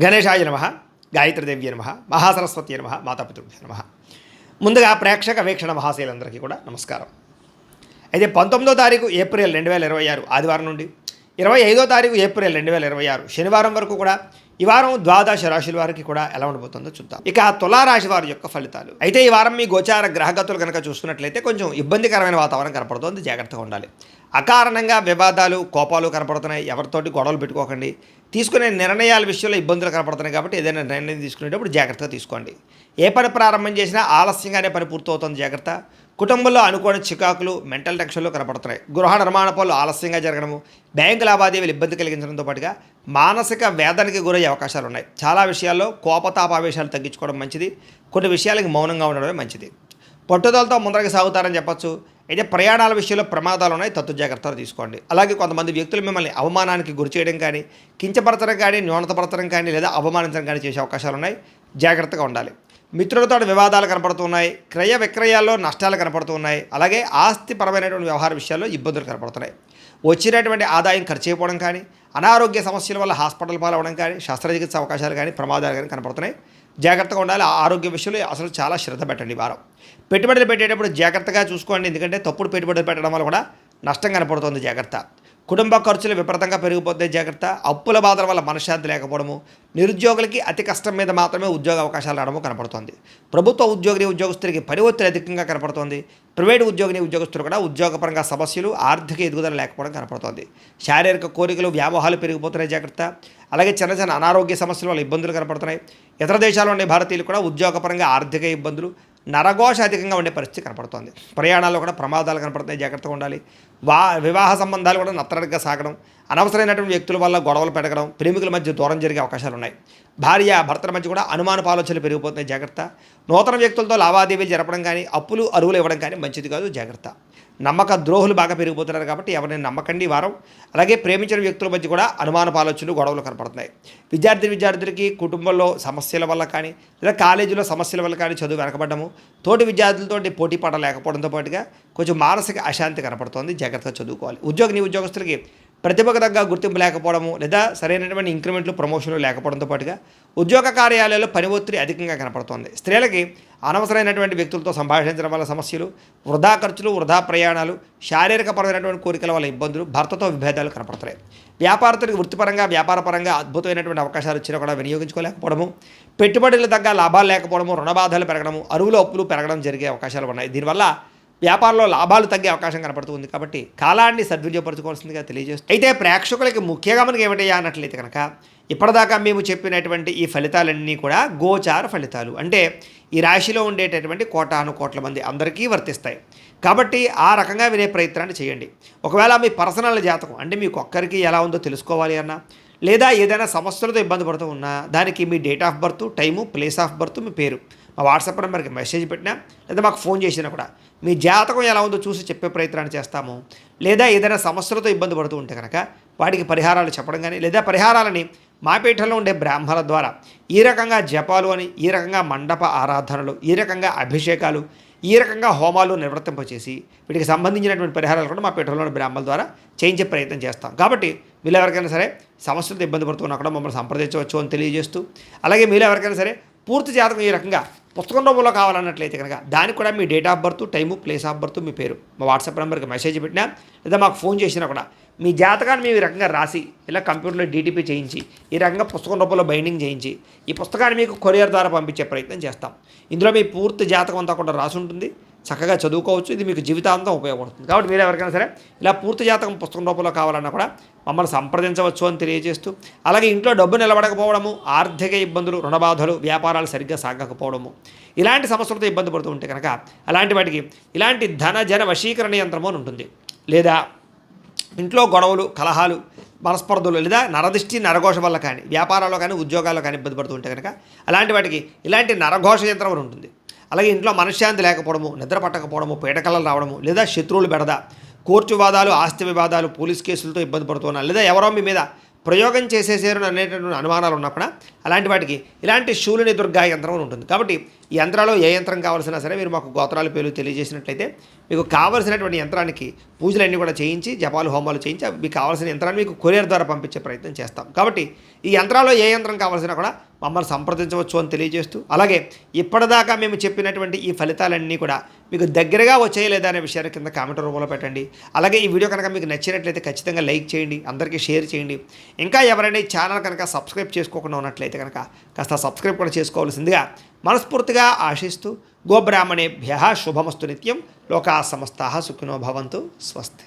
గణేశాయ నమ, గాయత్రీదేవ్య నమ, మహాసరస్వతి నమ, మాతాపితృభ్య నమ. ముందుగా ప్రేక్షక వీక్షణ మహాశైలందరికీ కూడా నమస్కారం. అయితే 19వ తారీఖు ఏప్రిల్ 2026 ఆదివారం నుండి 25వ తారీఖు ఏప్రిల్ 2026 శనివారం వరకు కూడా ఈ వారం ద్వాదశ రాశుల వారికి కూడా ఎలా ఉండబోతుందో చూద్దాం. ఇక తులారాశి వారి యొక్క ఫలితాలు. అయితే ఈ వారం మీ గోచార గ్రహగతులు కనుక చూసుకున్నట్లయితే కొంచెం ఇబ్బందికరమైన వాతావరణం కనపడుతుంది, జాగ్రత్తగా ఉండాలి. అకారణంగా వివాదాలు, కోపాలు కనపడుతున్నాయి. ఎవరితోటి గొడవలు పెట్టుకోకండి. తీసుకునే నిర్ణయాల విషయంలో ఇబ్బందులు కనపడుతున్నాయి కాబట్టి ఏదైనా నిర్ణయం తీసుకునేటప్పుడు జాగ్రత్తగా తీసుకోండి. ఏ పని ప్రారంభం చేసినా ఆలస్యంగానే పని పూర్తవుతుంది, జాగ్రత్త. కుటుంబంలో అనుకోని చికాకులు, మెంటల్ టెన్షన్లు కనపడుతున్నాయి. గృహ నిర్మాణ పనులు ఆలస్యంగా జరగడము, బ్యాంకు లావాదేవీలు ఇబ్బంది కలిగించడంతో పాటుగా మానసిక వేదనకి గురయ్యే అవకాశాలు ఉన్నాయి. చాలా విషయాల్లో కోపతాపావేశాలు తగ్గించుకోవడం మంచిది. కొన్ని విషయాలకి మౌనంగా ఉండడమే మంచిది. పట్టుదలతో ముందరకు సాగుతారని చెప్పచ్చు. అయితే ప్రయాణాల విషయంలో ప్రమాదాలు ఉన్నాయి, తత్తు జాగ్రత్తలు తీసుకోండి. అలాగే కొంతమంది వ్యక్తులు మిమ్మల్ని అవమానానికి గురి చేయడం కానీ, కించపరచడం కానీ, న్యూనతపరచడం కానీ లేదా అవమానించడం కానీ చేసే అవకాశాలు ఉన్నాయి, జాగ్రత్తగా ఉండాలి. మిత్రులతో వివాదాలు కనపడుతున్నాయి. క్రయ విక్రయాల్లో నష్టాలు కనపడుతున్నాయి. అలాగే ఆస్తిపరమైనటువంటి వ్యవహార విషయాల్లో ఇబ్బందులు కనపడుతున్నాయి. వచ్చినటువంటి ఆదాయం ఖర్చు అయిపోవడం కానీ, అనారోగ్య సమస్యల వల్ల హాస్పిటల్ పాలవడం కానీ, శస్త్రచికిత్స అవకాశాలు కానీ, ప్రమాదాలు కానీ కనపడుతున్నాయి, జాగ్రత్తగా ఉండాలి. ఆరోగ్య విషయంలో అసలు చాలా శ్రద్ధ పెట్టండి. వారం పెట్టుబడులు పెట్టేటప్పుడు జాగ్రత్తగా చూసుకోండి, ఎందుకంటే తప్పుడు పెట్టుబడులు పెట్టడం వల్ల కూడా నష్టం కనపడుతుంది, జాగ్రత్త. కుటుంబ ఖర్చులు విపరీతంగా పెరిగిపోతే జాగ్రత్త. అప్పుల బాధల వల్ల మనశ్శాంతి లేకపోవడము, నిరుద్యోగులకి అతి కష్టం మీద మాత్రమే ఉద్యోగ అవకాశాలు రావడము కనపడుతుంది. ప్రభుత్వ ఉద్యోగస్తులకి పని ఒత్తిడి అధికంగా కనపడుతుంది. ప్రైవేటు ఉద్యోగస్తులు కూడా ఉద్యోగపరంగా సమస్యలు, ఆర్థిక ఎదుగుదల లేకపోవడం కనపడుతుంది. శారీరక కోరికలు, వ్యామోహాలు పెరిగిపోతున్నాయి, జాగ్రత్త. అలాగే చిన్న చిన్న అనారోగ్య సమస్యల వల్ల ఇబ్బందులు కనపడుతున్నాయి. ఇతర దేశాల్లో ఉండే భారతీయులు కూడా ఉద్యోగపరంగా ఆర్థిక ఇబ్బందులు, నరఘోష అధికంగా ఉండే పరిస్థితి కనపడుతుంది. ప్రయాణాల్లో కూడా ప్రమాదాలు కనపడుతున్నాయి, జాగ్రత్తగా ఉండాలి. వివాహ సంబంధాలు కూడా నత్తనడగా సాగడం, అనవసరమైనటువంటి వ్యక్తుల వల్ల గొడవలు పెరగడం, ప్రేమికుల మధ్య దూరం జరిగే అవకాశాలు ఉన్నాయి. భార్య భర్తల మధ్య కూడా అనుమానపు ఆలోచనలు పెరిగిపోతున్నాయి, జాగ్రత్త. నూతన వ్యక్తులతో లావాదేవీలు జరపడం కానీ, అప్పులు అరువులు ఇవ్వడం కానీ మంచిది కాదు, జాగ్రత్త. నమ్మక ద్రోహులు బాగా పెరిగిపోతున్నారు కాబట్టి ఎవరిని నమ్మకండి వారం. అలాగే ప్రేమించిన వ్యక్తుల మధ్య కూడా అనుమానపు ఆలోచనలు, గొడవలు కనపడుతున్నాయి. విద్యార్థులకి కుటుంబంలో సమస్యల వల్ల కానీ, లేదా కాలేజీలో సమస్యల వల్ల కానీ చదువు వెనకబడ్డము, తోటి విద్యార్థులతో పోటీ పడ లేకపోవడంతో పాటుగా కొంచెం మానసిక అశాంతి కనపడుతోంది, జాగ్రత్తగా చదువుకోవాలి. ఉద్యోగస్తులకి ప్రతిభకు తగ్గ గుర్తింపు లేకపోవడము, లేదా సరైనటువంటి ఇంక్రిమెంట్లు, ప్రమోషన్లు లేకపోవడంతో పాటుగా ఉద్యోగ కార్యాలయాల్లో పని ఒత్తిడి అధికంగా కనపడుతోంది. స్త్రీలకి అనవసరమైనటువంటి వ్యక్తులతో సంభాషించడం వల్ల సమస్యలు, వృధా ఖర్చులు, వృధా ప్రయాణాలు, శారీరకపరమైనటువంటి కోరికల వల్ల ఇబ్బందులు, భర్తతో విభేదాలు కనపడుతున్నాయి. వ్యాపారస్తులకు వృత్తిపరంగా, వ్యాపారపరంగా అద్భుతమైనటువంటి అవకాశాలు వచ్చినా కూడా వినియోగించుకోలేకపోవడము, పెట్టుబడులు తగ్గ లాభాలు లేకపోవడము, రుణబాధలు పెరగడము, అరువులు అప్పులు పెరగడం జరిగే అవకాశాలు ఉన్నాయి. దీనివల్ల వ్యాపారంలో లాభాలు తగ్గే అవకాశం కనపడుతుంది కాబట్టి కాలాన్ని సద్వినియోగపరచుకోవాల్సిందిగా తెలియజేస్తుంది. అయితే ప్రేక్షకులకి ముఖ్యంగా మనకి ఏమిటయ్యా అన్నట్లయితే కనుక ఇప్పటిదాకా మేము చెప్పినటువంటి ఈ ఫలితాలన్నీ కూడా గోచార ఫలితాలు, అంటే ఈ రాశిలో ఉండేటటువంటి కోటాను కోట్ల మంది అందరికీ వర్తిస్తాయి కాబట్టి ఆ రకంగా వినే ప్రయత్నాన్ని చేయండి. ఒకవేళ మీ పర్సనల్ జాతకం అంటే మీకు ఒక్కరికి ఎలా ఉందో తెలుసుకోవాలి అన్నా, లేదా ఏదైనా సమస్యలతో ఇబ్బంది పడుతూ ఉన్నా దానికి మీ date of birth, time, place of birth, మీ పేరు మా వాట్సాప్ నెంబర్కి మెసేజ్ పెట్టినా లేదా మాకు ఫోన్ చేసినా కూడా మీ జాతకం ఎలా ఉందో చూసి చెప్పే ప్రయత్నాన్ని చేస్తాము. లేదా ఏదైనా సమస్యలతో ఇబ్బంది పడుతూ ఉంటే కనుక వాటికి పరిహారాలు చెప్పడం కానీ, లేదా పరిహారాలని మా పీఠంలో ఉండే బ్రాహ్మణుల ద్వారా ఈ రకంగా జపాలు అని, ఈ రకంగా మండప ఆరాధనలు, ఈ రకంగా అభిషేకాలు, ఈ రకంగా హోమాలు నిర్వర్తింపచేసి వీటికి సంబంధించినటువంటి పరిహారాలు కూడా మా పీఠంలోని బ్రాహ్మణుల ద్వారా చేయించే ప్రయత్నం చేస్తాం. కాబట్టి వీళ్ళు ఎవరికైనా సరే సమస్యలతో ఇబ్బంది పడుతున్నా కూడా మమ్మల్ని సంప్రదించవచ్చు అని తెలియజేస్తూ, అలాగే మీరు ఎవరికైనా సరే పూర్తి జాతకం ఈ రకంగా పుస్తకం రూపంలో కావాలన్నట్లయితే కనుక దానికి కూడా మీ date of birth, time, place of birth, మీ పేరు మా వాట్సాప్ నెంబర్కి మెసేజ్ పెట్టినా లేదా మాకు ఫోన్ చేసినా కూడా మీ జాతకాన్ని మేము ఈ రకంగా రాసి ఇలా కంప్యూటర్లో డీటీపీ చేయించి ఈ రకంగా పుస్తకం రూపంలో బైండింగ్ చేయించి ఈ పుస్తకాన్ని మీకు కొరియర్ ద్వారా పంపించే ప్రయత్నం చేస్తాం. ఇందులో మీ పూర్తి జాతకం అంతా కూడా రాసి ఉంటుంది, చక్కగా చదువుకోవచ్చు. ఇది మీకు జీవితాంతం ఉపయోగపడుతుంది. కాబట్టి మీరు ఎవరికైనా సరే ఇలా పూర్తి జాతకం పుస్తకం రూపంలో కావాలన్నా కూడా మమ్మల్ని సంప్రదించవచ్చు అని తెలియజేస్తూ, అలాగే ఇంట్లో డబ్బు నిలబడకపోవడము, ఆర్థిక ఇబ్బందులు, రుణబాధలు, వ్యాపారాలు సరిగ్గా సాగకపోవడము, ఇలాంటి సమస్యలతో ఇబ్బంది పడుతూ ఉంటే కనుక అలాంటి వాటికి ఇలాంటి జన వశీకరణ యంత్రము అని ఉంటుంది. లేదా ఇంట్లో గొడవలు, కలహాలు, మనస్పర్ధలు, లేదా నరదిష్టి, నరఘోష వల్ల కానీ, వ్యాపారాల్లో కానీ, ఉద్యోగాల్లో కానీ ఇబ్బంది పడుతూ ఉంటే కనుక అలాంటి వాటికి ఇలాంటి నరఘోష యంత్రం అని ఉంటుంది. అలాగే ఇంట్లో మనశ్శాంతి లేకపోవడము, నిద్ర పట్టకపోవడము, పీడకలలు రావడము, లేదా శత్రువులు బెడద, కోర్టు వివాదాలు, ఆస్తి వివాదాలు, పోలీస్ కేసులతో ఇబ్బంది పడుతున్నారు, లేదా ఎవరో మీ మీద ప్రయోగం చేసేసారు అనేటటువంటి అనుమానాలు ఉన్నా కూడా అలాంటి వాటికి ఇలాంటి శూలిని దుర్గా యంత్రం ఉంటుంది. కాబట్టి ఈ యంత్రాల్లో ఏ యంత్రం కావాల్సినా సరే మీరు మాకు గోత్రాల పేర్లు తెలియజేసినట్లయితే మీకు కావాల్సినటువంటి యంత్రానికి పూజలన్నీ కూడా చేయించి జపాలు హోమాలు చేయించి మీకు కావాల్సిన యంత్రాన్ని మీకు కొరియర్ ద్వారా పంపించే ప్రయత్నం చేస్తాం. కాబట్టి ఈ యంత్రాల్లో ఏ యంత్రం కావాల్సినా కూడా మమ్మల్ని సంప్రదించవచ్చు అని తెలియజేస్తూ, అలాగే ఇప్పటిదాకా మేము చెప్పినటువంటి ఈ ఫలితాలన్నీ కూడా మీకు దగ్గరగా వచ్చాయి లేదా అనే విషయాన్ని కింద కామెంట్ రూపంలో పెట్టండి. అలాగే ఈ వీడియో కనుక మీకు నచ్చినట్లయితే ఖచ్చితంగా లైక్ చేయండి, అందరికీ షేర్ చేయండి. ఇంకా ఎవరైనా ఈ ఛానల్ కనుక సబ్స్క్రైబ్ చేసుకోకుండా ఉన్నట్లయితే కనుక కాస్త సబ్స్క్రైబ్ కూడా చేసుకోవాల్సిందిగా మనస్ఫూర్తిగా ఆశిస్తూ, గోబ్రాహ్మణేభ్యః శుభమస్తు నిత్యం, లోకా సమస్తాః సుఖినో భవంతు, స్వస్తి.